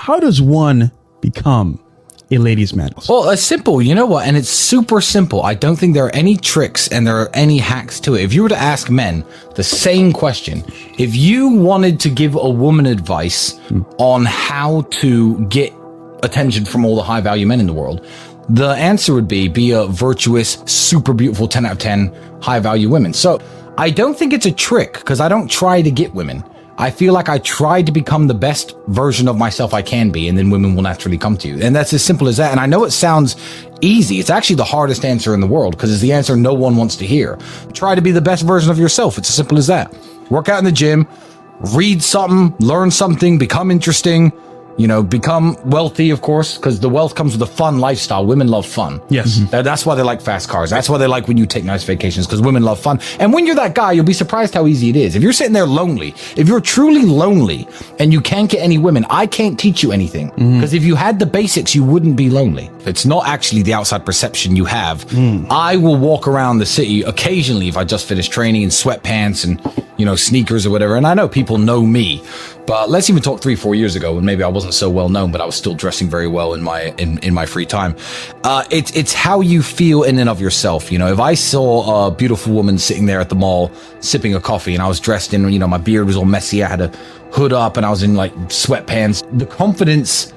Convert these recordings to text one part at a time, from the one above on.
how does one become a ladies' man? Well, it's simple. You know what? And it's super simple. I don't think there are any tricks and there are any hacks to it. If you were to ask men the same question, if you wanted to give a woman advice on how to get attention from all the high value men in the world, the answer would be a virtuous, super beautiful 10 out of 10 high value women. So I don't think it's a trick because I don't try to get women. I feel like I try to become the best version of myself I can be, and then women will naturally come to you. And that's as simple as that. And I know it sounds easy. It's actually the hardest answer in the world because it's the answer no one wants to hear. Try to be the best version of yourself. It's as simple as that. Work out in the gym, read something, learn something, become interesting, become wealthy, of course, because the wealth comes with a fun lifestyle. Women love fun. Yes. That's why they like fast cars. That's why they like when you take nice vacations, because women love fun. And when you're that guy, you'll be surprised how easy it is. If you're sitting there lonely, if you're truly lonely and you can't get any women, I can't teach you anything. Because if you had the basics, you wouldn't be lonely. It's not actually the outside perception you have. I will walk around the city occasionally if I just finished training in sweatpants and, sneakers or whatever. And I know people know me. But let's even talk 3-4 years ago when maybe I wasn't so well known, but I was still dressing very well in my free time. It's how you feel in and of yourself. If I saw a beautiful woman sitting there at the mall sipping a coffee and I was dressed in, my beard was all messy, I had a hood up and I was in like sweatpants, the confidence,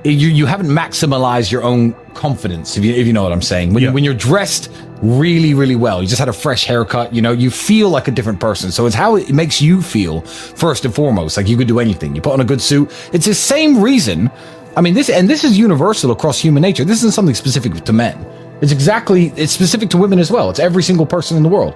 you haven't maximized your own confidence, if you know what I'm saying. When you're dressed really, really well, you just had a fresh haircut, you feel like a different person. So it's how it makes you feel first and foremost, like you could do anything. You put on a good suit. It's the same reason. I mean, this is universal across human nature. This isn't something specific to men. It's specific to women as well. It's every single person in the world.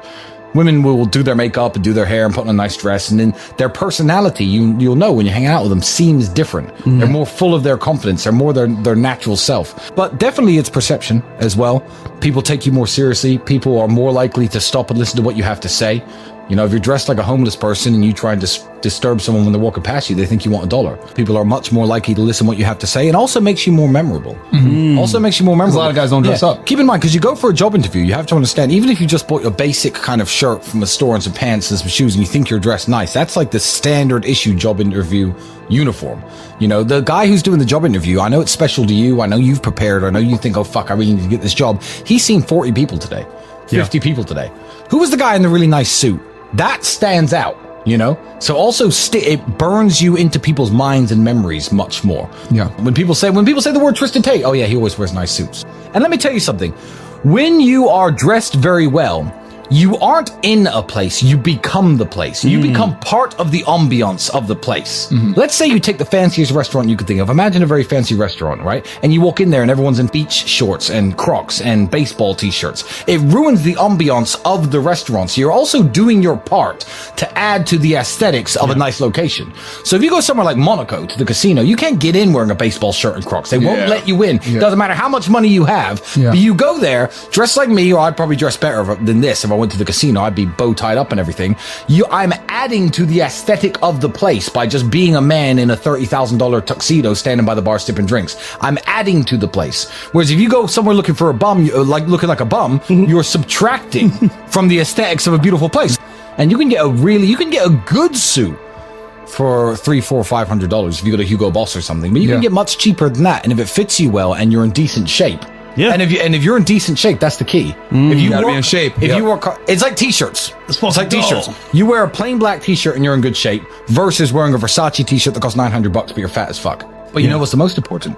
Women will do their makeup and do their hair and put on a nice dress, and then their personality, you'll know when you hang out with them, seems different. They're more full of their confidence. They're more their natural self. But definitely it's perception as well. People take you more seriously. People are more likely to stop and listen to what you have to say. If you're dressed like a homeless person and you try and disturb someone when they're walking past you, they think you want $1. People are much more likely to listen to what you have to say, and also makes you more memorable. Also makes you more memorable. A lot of guys don't dress up. Keep in mind, because you go for a job interview, you have to understand, even if you just bought your basic kind of shirt from a store and some pants and some shoes and you think you're dressed nice, that's like the standard issue job interview uniform. The guy who's doing the job interview, I know it's special to you, I know you've prepared, I know you think, oh fuck, I really need to get this job. He's seen 40 people today, 50 people today. Who was the guy in the really nice suit? That stands out, So also it burns you into people's minds and memories much more. Yeah. When people say the word Tristan Tate, oh yeah, he always wears nice suits. And let me tell you something. When you are dressed very well, you aren't in a place, you become the place. You become part of the ambiance of the place. Let's say you take the fanciest restaurant you could think of. Imagine a very fancy restaurant, right? And you walk in there and everyone's in beach shorts and Crocs and baseball t-shirts. It ruins the ambiance of the restaurant. So you're also doing your part to add to the aesthetics of a nice location. So if you go somewhere like Monaco to the casino, you can't get in wearing a baseball shirt and Crocs. They won't let you in. Doesn't matter how much money you have. But you go there dressed like me, or I'd probably dress better than this if I went to the casino. I'd be bow tied up and everything. I'm adding to the aesthetic of the place by just being a man in a $30,000 tuxedo standing by the bar sipping drinks. I'm adding to the place. Whereas if you go somewhere looking for a bum, like looking like a bum, you're subtracting from the aesthetics of a beautiful place. And you can get a good suit for $300, $400, $500 if you go to Hugo Boss or something. But you can get much cheaper than that. And if it fits you well and you're in decent shape. Yeah. And if you're in decent shape, that's the key. If you gotta be in shape. If you work hard, it's like t-shirts. It's like t-shirts. You wear a plain black t-shirt and you're in good shape versus wearing a Versace t-shirt that costs $900 but you're fat as fuck. But you know what's the most important?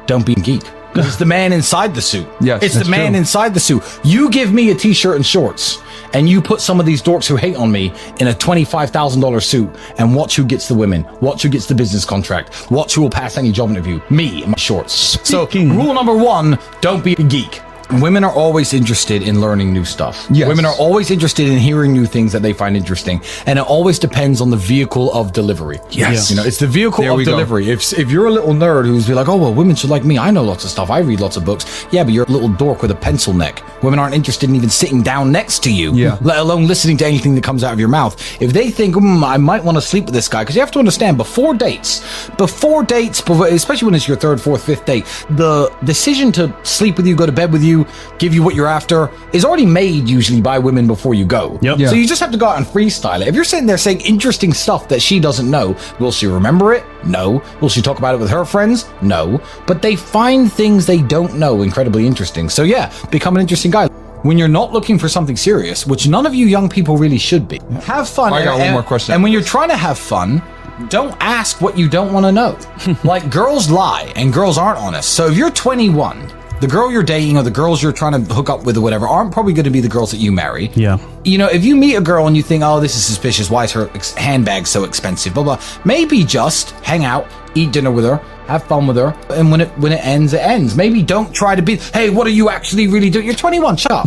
Don't be a geek. Because it's the man inside the suit. Yes, it's the man inside the suit. You give me a t-shirt and shorts, and you put some of these dorks who hate on me in a $25,000 suit, and watch who gets the women, watch who gets the business contract, watch who will pass any job interview. Me in my shorts. So rule number 1, don't be a geek. Women are always interested in learning new stuff. Yes. Women are always interested in hearing new things that they find interesting. And it always depends on the vehicle of delivery. Yes. It's the vehicle of delivery. If you're a little nerd who's like, oh, well, women should like me. I know lots of stuff. I read lots of books. Yeah, but you're a little dork with a pencil neck. Women aren't interested in even sitting down next to you, let alone listening to anything that comes out of your mouth. If they think, I might want to sleep with this guy, because you have to understand, before dates, especially when it's your 3rd, 4th, 5th date, the decision to sleep with you, go to bed with you, you, give you what you're after, is already made usually by women before you go. Yep. So you just have to go out and freestyle it. If you're sitting there saying interesting stuff that she doesn't know, will she remember it? No. Will she talk about it with her friends? No. But they find things they don't know incredibly interesting. So yeah, become an interesting guy. When you're not looking for something serious, which none of you young people really should be, have fun. I got one more question. And when you're trying to have fun, don't ask what you don't want to know. Like, girls lie and girls aren't honest. So if you're 21, the girl you're dating or the girls you're trying to hook up with or whatever aren't probably going to be the girls that you marry. Yeah. You know, if you meet a girl and you think, oh, this is suspicious, why is her handbag so expensive, blah, blah, maybe just hang out, eat dinner with her, have fun with her, and when it ends, it ends. Maybe don't try to be, hey, what are you actually really doing? You're 21, shut up.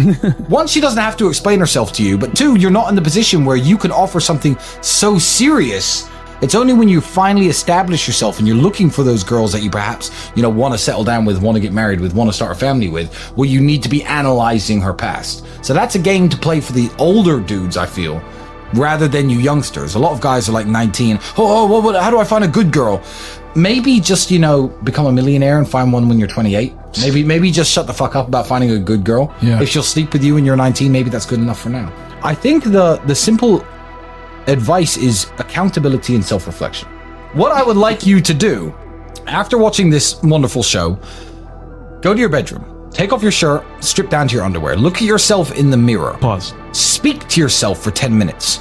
One, she doesn't have to explain herself to you, but two, you're not in the position where you can offer something so serious. It's only when you finally establish yourself and you're looking for those girls that you perhaps, want to settle down with, want to get married with, want to start a family with, where you need to be analyzing her past. So that's a game to play for the older dudes, I feel, rather than you youngsters. A lot of guys are like 19. How do I find a good girl? Maybe just, become a millionaire and find one when you're 28. Maybe just shut the fuck up about finding a good girl. Yeah. If she'll sleep with you when you're 19, maybe that's good enough for now. I think the simple advice is accountability and self-reflection. What I would like you to do after watching this wonderful show, go to your bedroom, take off your shirt, strip down to your underwear, look at yourself in the mirror. Pause. Speak to yourself for 10 minutes.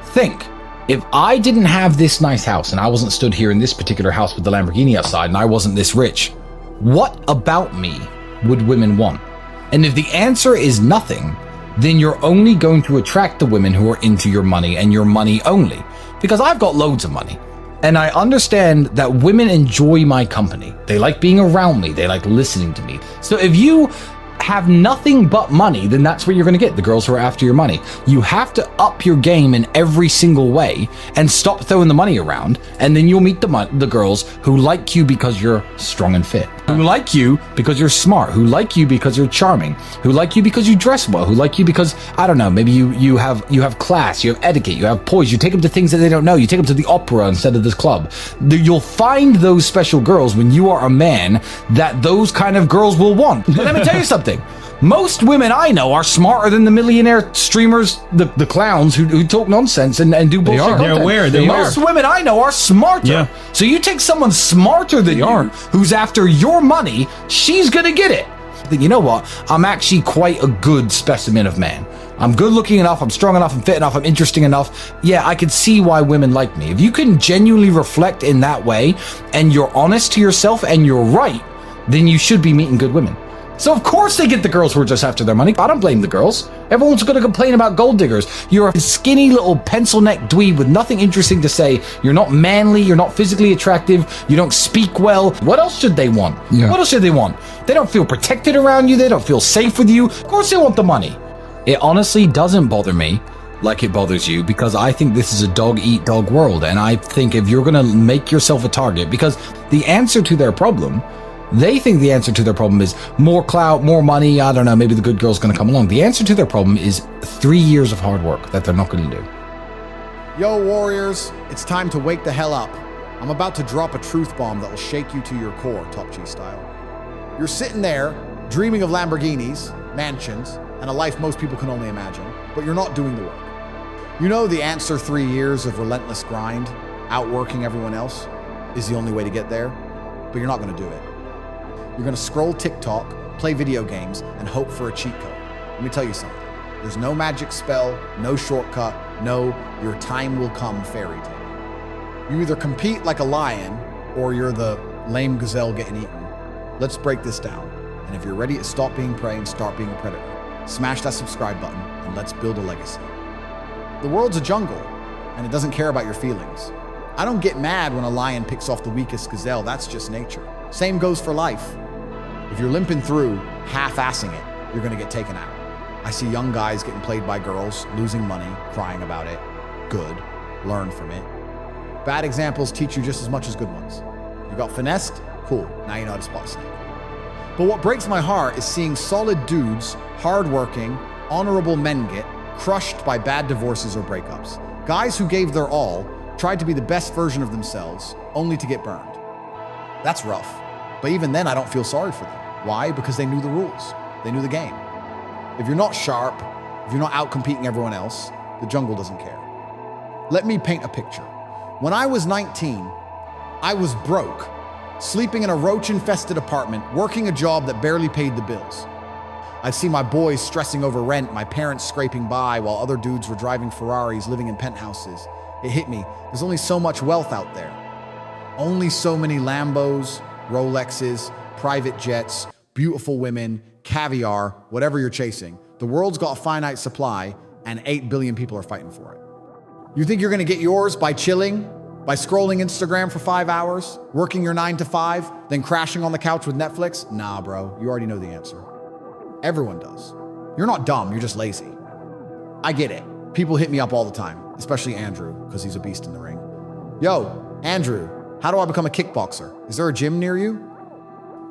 Think, if I didn't have this nice house and I wasn't stood here in this particular house with the Lamborghini outside and I wasn't this rich, what about me would women want? And if the answer is nothing, then you're only going to attract the women who are into your money and your money only. Because I've got loads of money. And I understand that women enjoy my company. They like being around me. They like listening to me. So if you have nothing but money, then that's what you're going to get, the girls who are after your money. You have to up your game in every single way and stop throwing the money around, and then you'll meet the girls who like you because you're strong and fit, who like you because you're smart, who like you because you're charming, who like you because you dress well, who like you because, I don't know, maybe you have class, you have etiquette, you have poise, you take them to things that they don't know, you take them to the opera instead of this club. You'll find those special girls when you are a man that those kind of girls will want. But let me tell you something. Most women I know are smarter than the millionaire streamers, the clowns who talk nonsense and do bullshit content. They're aware. Most women I know are smarter. Yeah. So you take someone smarter than you, who's after your money, she's gonna get it. You know what? I'm actually quite a good specimen of man. I'm good looking enough, I'm strong enough, I'm fit enough, I'm interesting enough. Yeah, I can see why women like me. If you can genuinely reflect in that way, and you're honest to yourself and you're right, then you should be meeting good women. So of course they get the girls who are just after their money. I don't blame the girls. Everyone's going to complain about gold diggers. You're a skinny little pencil neck dweeb with nothing interesting to say. You're not manly. You're not physically attractive. You don't speak well. What else should they want? Yeah. What else should they want? They don't feel protected around you. They don't feel safe with you. Of course they want the money. It honestly doesn't bother me like it bothers you, because I think this is a dog-eat-dog world. And I think if you're going to make yourself a target, because the answer to their problem, they think the answer to their problem is more clout, more money, I don't know, maybe the good girl's going to come along. The answer to their problem is 3 years of hard work that they're not going to do. Yo, warriors, it's time to wake the hell up. I'm about to drop a truth bomb that will shake you to your core, Top G style. You're sitting there, dreaming of Lamborghinis, mansions, and a life most people can only imagine, but you're not doing the work. You know the answer 3 years of relentless grind, outworking everyone else, is the only way to get there, but you're not going to do it. You're going to scroll TikTok, play video games, and hope for a cheat code. Let me tell you something. There's no magic spell, no shortcut, no your time will come fairy tale. You either compete like a lion, or you're the lame gazelle getting eaten. Let's break this down. And if you're ready to stop being prey and start being a predator, smash that subscribe button and let's build a legacy. The world's a jungle, and it doesn't care about your feelings. I don't get mad when a lion picks off the weakest gazelle. That's just nature. Same goes for life. If you're limping through, half-assing it, you're gonna get taken out. I see young guys getting played by girls, losing money, crying about it. Good, learn from it. Bad examples teach you just as much as good ones. You got finessed? Cool, now you know how to spot a snake. But what breaks my heart is seeing solid dudes, hardworking, honorable men get crushed by bad divorces or breakups. Guys who gave their all, tried to be the best version of themselves, only to get burned. That's rough. But even then, I don't feel sorry for them. Why? Because they knew the rules. They knew the game. If you're not sharp, if you're not out-competing everyone else, the jungle doesn't care. Let me paint a picture. When I was 19, I was broke, sleeping in a roach-infested apartment, working a job that barely paid the bills. I'd see my boys stressing over rent, my parents scraping by while other dudes were driving Ferraris, living in penthouses. It hit me. There's only so much wealth out there. Only so many Lambos, Rolexes, private jets, beautiful women, caviar, whatever you're chasing. The world's got a finite supply, and 8 billion people are fighting for it. You think you're gonna get yours by chilling, by scrolling Instagram for 5 hours, working your 9 to 5, then crashing on the couch with Netflix? Nah, bro, you already know the answer. Everyone does. You're not dumb, you're just lazy. I get it. People hit me up all the time, especially Andrew, because he's a beast in the ring. Yo, Andrew, how do I become a kickboxer? Is there a gym near you?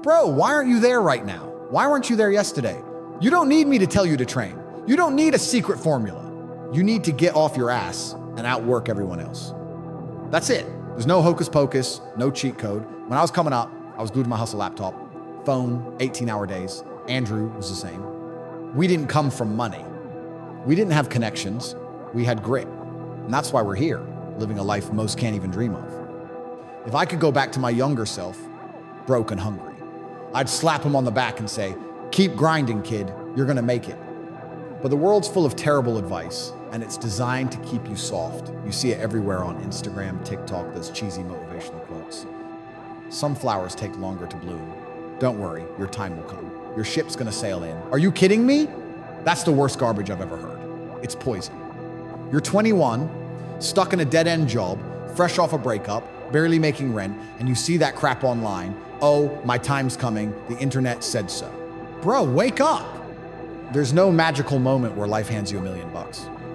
Bro, why aren't you there right now? Why weren't you there yesterday? You don't need me to tell you to train. You don't need a secret formula. You need to get off your ass and outwork everyone else. That's it. There's no hocus pocus, no cheat code. When I was coming up, I was glued to my hustle laptop, phone, 18-hour days. Andrew was the same. We didn't come from money. We didn't have connections. We had grit. And that's why we're here, living a life most can't even dream of. If I could go back to my younger self, broke and hungry, I'd slap him on the back and say, keep grinding, kid. You're gonna make it. But the world's full of terrible advice, and it's designed to keep you soft. You see it everywhere on Instagram, TikTok, those cheesy motivational quotes. Some flowers take longer to bloom. Don't worry, your time will come. Your ship's gonna sail in. Are you kidding me? That's the worst garbage I've ever heard. It's poison. You're 21, stuck in a dead-end job, fresh off a breakup, barely making rent, and you see that crap online. Oh, my time's coming. The internet said so. Bro, wake up. There's no magical moment where life hands you $1 million.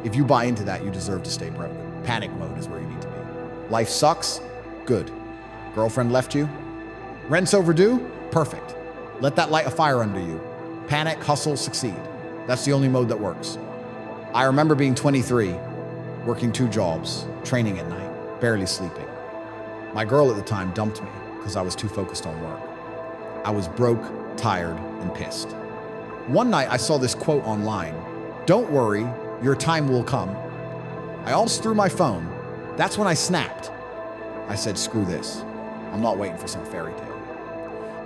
If you buy into that, you deserve to stay broke. Panic mode is where you need to be. Life sucks? Good. Girlfriend left you? Rent's overdue? Perfect. Let that light a fire under you. Panic, hustle, succeed. That's the only mode that works. I remember being 23, working 2 jobs, training at night, barely sleeping. My girl at the time dumped me because I was too focused on work. I was broke, tired, and pissed. One night I saw this quote online, "Don't worry, your time will come." I almost threw my phone. That's when I snapped. I said, screw this. I'm not waiting for some fairy tale.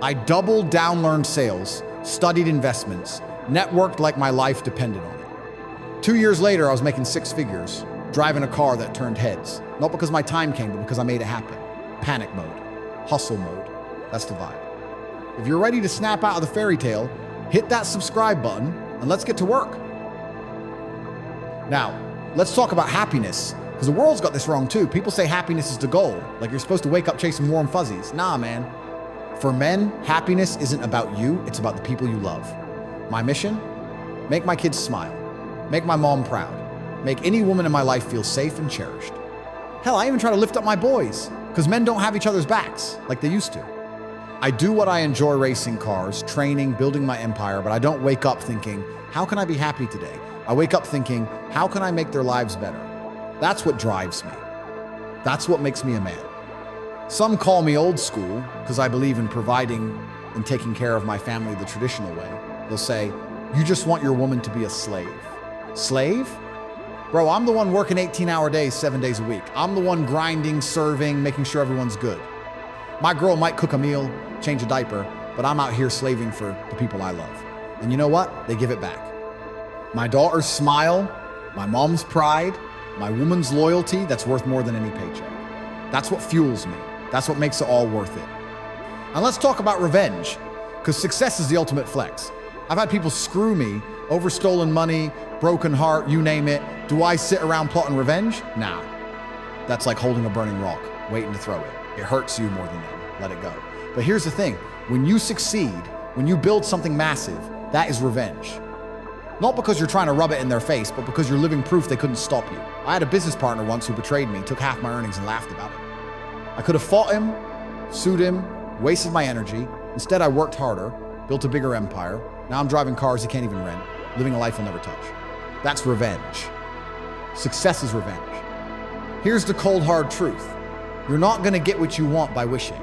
I doubled down, learned sales, studied investments, networked like my life depended on it. 2 years later, I was making 6 figures, driving a car that turned heads. Not because my time came, but because I made it happen. Panic mode, hustle mode. That's the vibe. If you're ready to snap out of the fairy tale, hit that subscribe button and let's get to work. Now, let's talk about happiness, because the world's got this wrong too. People say happiness is the goal, like you're supposed to wake up chasing warm fuzzies. Nah, man. For men, happiness isn't about you, it's about the people you love. My mission? Make my kids smile. Make my mom proud. Make any woman in my life feel safe and cherished. Hell, I even try to lift up my boys, because men don't have each other's backs like they used to. I do what I enjoy, racing cars, training, building my empire, but I don't wake up thinking, how can I be happy today? I wake up thinking, how can I make their lives better? That's what drives me. That's what makes me a man. Some call me old school because I believe in providing and taking care of my family the traditional way. They'll say, you just want your woman to be a slave. Slave? Bro, I'm the one working 18-hour days, 7 days a week. I'm the one grinding, serving, making sure everyone's good. My girl might cook a meal, change a diaper, but I'm out here slaving for the people I love. And you know what? They give it back. My daughter's smile, my mom's pride, my woman's loyalty, that's worth more than any paycheck. That's what fuels me. That's what makes it all worth it. And let's talk about revenge, because success is the ultimate flex. I've had people screw me over stolen money, broken heart, you name it. Do I sit around plotting revenge? Nah. That's like holding a burning rock, waiting to throw it. It hurts you more than them. Let it go. But here's the thing. When you succeed, when you build something massive, that is revenge. Not because you're trying to rub it in their face, but because you're living proof they couldn't stop you. I had a business partner once who betrayed me, took half my earnings and laughed about it. I could have fought him, sued him, wasted my energy. Instead, I worked harder, built a bigger empire. Now I'm driving cars he can't even rent, living a life he'll never touch. That's revenge. Success is revenge. Here's the cold, hard truth. You're not gonna get what you want by wishing.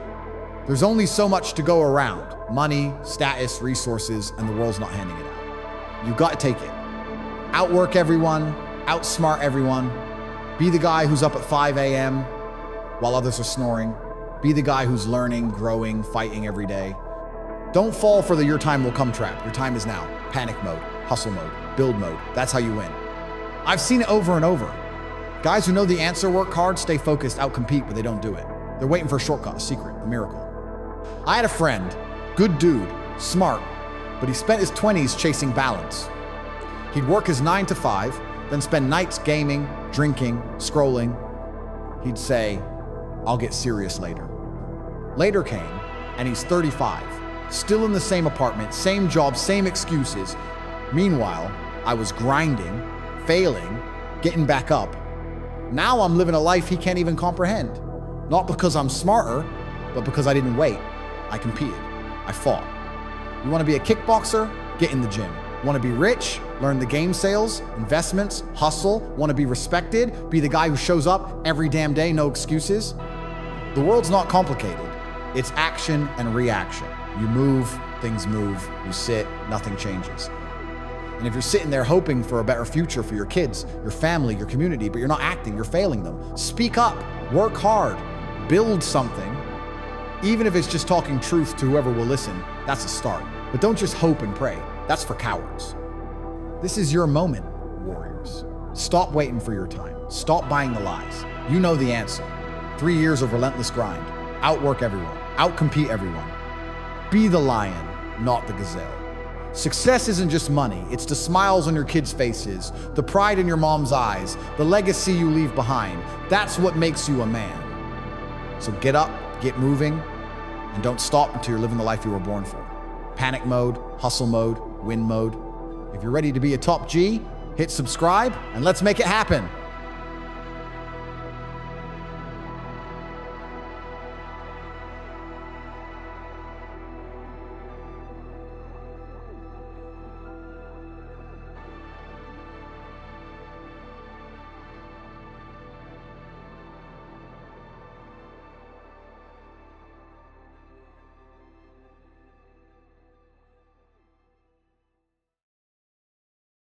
There's only so much to go around. Money, status, resources, and the world's not handing it out. You got to take it. Outwork everyone, outsmart everyone. Be the guy who's up at 5 a.m. while others are snoring. Be the guy who's learning, growing, fighting every day. Don't fall for the your time will come trap. Your time is now. Panic mode, hustle mode, build mode. That's how you win. I've seen it over and over. Guys who know the answer work hard, stay focused, outcompete, but they don't do it. They're waiting for a shortcut, a secret, a miracle. I had a friend, good dude, smart, but he spent his 20s chasing balance. He'd work his 9 to 5, then spend nights gaming, drinking, scrolling. He'd say, I'll get serious later. Later came, and he's 35, still in the same apartment, same job, same excuses. Meanwhile, I was grinding, failing, getting back up. Now I'm living a life he can't even comprehend. Not because I'm smarter, but because I didn't wait. I competed. I fought. You want to be a kickboxer? Get in the gym. Want to be rich? Learn the game sales, investments, hustle. Want to be respected? Be the guy who shows up every damn day, no excuses. The world's not complicated. It's action and reaction. You move, things move. You sit, nothing changes. And if you're sitting there hoping for a better future for your kids, your family, your community, but you're not acting, you're failing them, speak up, work hard, build something. Even if it's just talking truth to whoever will listen, that's a start. But don't just hope and pray. That's for cowards. This is your moment, warriors. Stop waiting for your time. Stop buying the lies. You know the answer. 3 years of relentless grind. Outwork everyone. Outcompete everyone. Be the lion, not the gazelle. Success isn't just money. It's the smiles on your kids' faces, the pride in your mom's eyes, the legacy you leave behind. That's what makes you a man. So get up, get moving, and don't stop until you're living the life you were born for. Panic mode, hustle mode, win mode. If you're ready to be a top G, hit subscribe and let's make it happen.